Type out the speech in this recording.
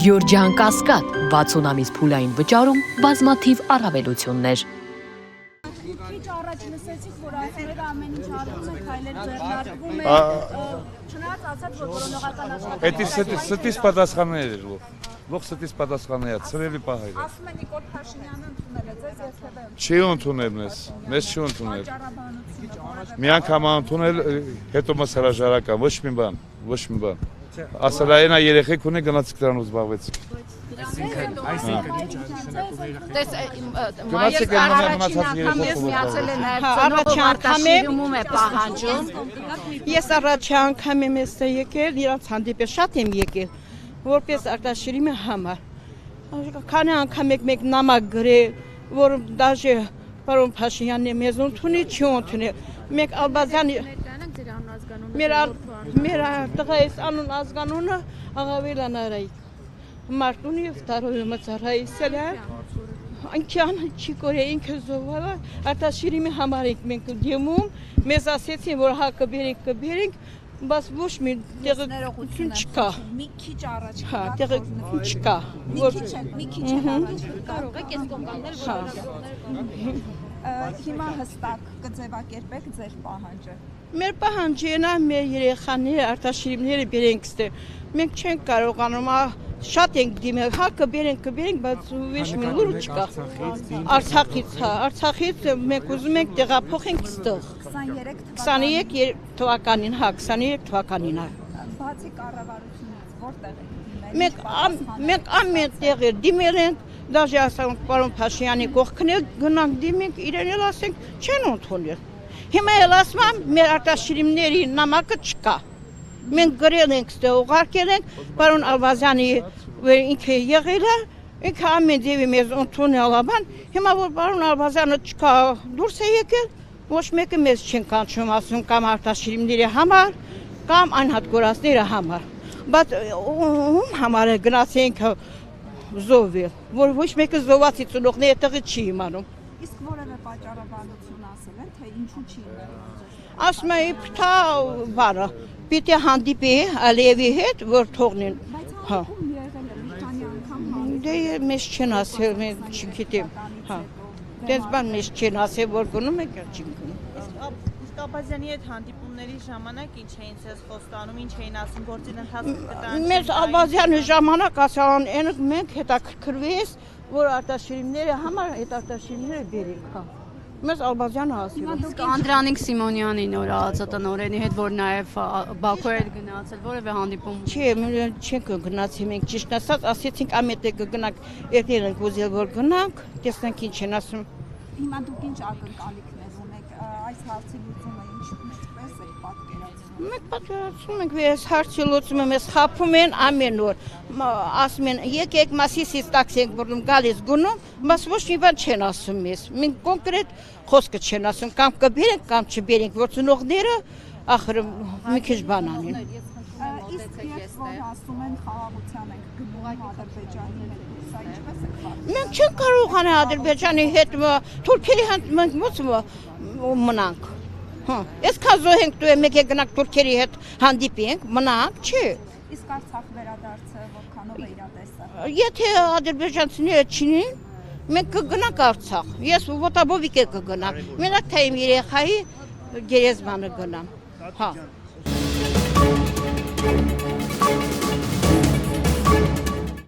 Գյորջյան Կասկադ 60 ամիս փուլային վճարում բազմաթիվ առավելություններ։ Քիչ առաջ լսեցիք, որ ասում ամեն ինչ արվում է, քայլեր ձեռնարկվում է, չնայած ասած, որ որոնողական Это ստից պատասխաններ էր, ող ստից պատասխաններ, ծրելի պահայր։ ասում են Նիկոլ Փաշինյանը ընդունել է ձեզ, ես հետո Չի ընդունել մեզ չի ընդունել։ ճարաբանությունը Մի անգամ ընդունել, հետո մաս հրաժարական, ոչ մի բան։ Ասել այնա երեխեք ունի գնացիք դրանով զբաղվեցիք։ Մայրս առաջին անգամ ես միացել է նաև ծնողով արտաշիրումում է պահանջում։ Ես առաջին անգամ եմ եկել, իրանց հանդիպել շատ եմ եկել, որպես արտաշիրիմի համար։ Քանի անգամ մեկ նամակ գրել, որ դաժե պարոն Փաշինյանն է մեզ ընդունի, չի ընդունել։ Մեկ Ալբազյանի մեր տղայիս անուն ազգանունը Աղավելան Արայիկ։ Մարտունի վտարոյը մծարայիսել է, անքյան չի կորե ինքը զովալը, արտաշիրիմի համար ենք մենք դիմում, մեզ ասեցին, որ հա կբերենք, բայց ոչ մի տեղեկություն չկա։ մի քիչ առաջ տեղեկություն չկա։ մի քիչ առաջ կարող եք այս կողմներ հիմա հստակ կձևակերպեք ձեր պահանջը։ Մեր պահանջենա մեր երեխաները արտաշիրիմները բերենք ստե։ Մենք չենք կարողանում, շատ ենք դիմել, հա կբերենք, բայց ոչ մի լուր չկա։ Արցախից մենք ուզում ենք տեղափոխենք ստեղ։ 23 թվականին, 23 թվականին։ Բացի կառավարությունից որտեղ եք դիմել։ Մենք ամեն տեղ դիմել ենք, դաժե ասենք պարոն Փաշինյանի կողքն գնանք դիմենք, իրեն էլ ասենք չեն ընդունել։ Հիմա էլ ասում եմ, մեր արտաշիրիմների նամակը չկա։ Մենք գրել ենք ստե ուղարկել ենք, պարոն Ալբազյանի ինքը եղել է, ինքը ամեն ձևի մեզ ընդունել բան, հիմա որ պարոն Ալբազյանը չկա դուրս է եկել, ոչ մեկը մեզ չեն կանչում, ասում կամ արտաշիրիմների համար, կամ անհատգորածների համար։ Բայց ում համար է գնացենք զոհվել, որ ոչ մեկը զոհվածի ծնողները տեղը չի իմանում։ Իսկ որևէ պատճառաբանություն ասել են, թե ինչու չի իմանում։ Ասում է փթա բառը, պիտի հանդիպի Ալիևի հետ, որ թողնեն։ Բայց ում եղել է մի քանի անգամ Դե մեզ չեն ասել, մենք չգիտեմ։ Դες բան մեզ չեն ասել, որ գնում եք, չենք գնում։ Իսկ Ալբազյանի հետ հանդիպումների ժամանակ ինչ էին ցես խոստանում, ինչ էին ասում, գործին ընթացքում կտան։ Մեզ Ալբազյանի ժամանակ ասան, մենք հետաքրքրվեց, որ արտաշիրիմները համար այդ արտաշիրիմները բերենք, հա։ Մեզ Ալբազյանը ասել։ Իսկ Անդրանիկ Սիմոնյանի նոր ԱԾՏ-նորենի հետ, որ նաև Բաքու հետ գնացել, որևէ հանդիպում։ Չէ, չենք գնացի մենք ճիշտ ասած, ասեցինք ամենտեղ կգնանք, եկել ենք ուզել որ գնանք, տեսնենք ինչ են ասում։ Հիմա դուք ինչ ակնկալիքներ ունեք այս հարցի լուծումը ինչպես է պատկերացնում։ Մենք պատկերացնում ենք, որ այս հարցի լուծումը մեզ խաբում են ամեն օր։ Ասում են, եկեք Մասիսից տաքսի ենք բռնում, գալիս գնում, բայց ոչ մի բան չեն ասում մեզ։ Մենք կոնկրետ խոսքը չեն ասում, կամ կբերենք, կամ չբերենք, որ ծնողները ախր մի քիչ բան անեն։ Իսկ երբ որ ասում են խաղաղության ենք գնում Ադրբեջանի հետ, սա ինչպես է պատկերացնում։ Մենք չենք կարողանա Ադրբեջանի հետ թուրքերի հետ մենք ո՞ց մնանք։ Այսքան զոհենք դու մեկ գնանք թուրքերի հետ հանդիպենք, մնանք, չէ։ Իսկ Արցախ վերադարձը որքանով է իրատեսը։ Եթե ադրբեջանցիները չինին, մենք կգնանք Արցախ։ Ես ոտաբովիկ կգնամ։ Մենակ թե իմ երեխայի գերեզմանը գնամ։ Հա։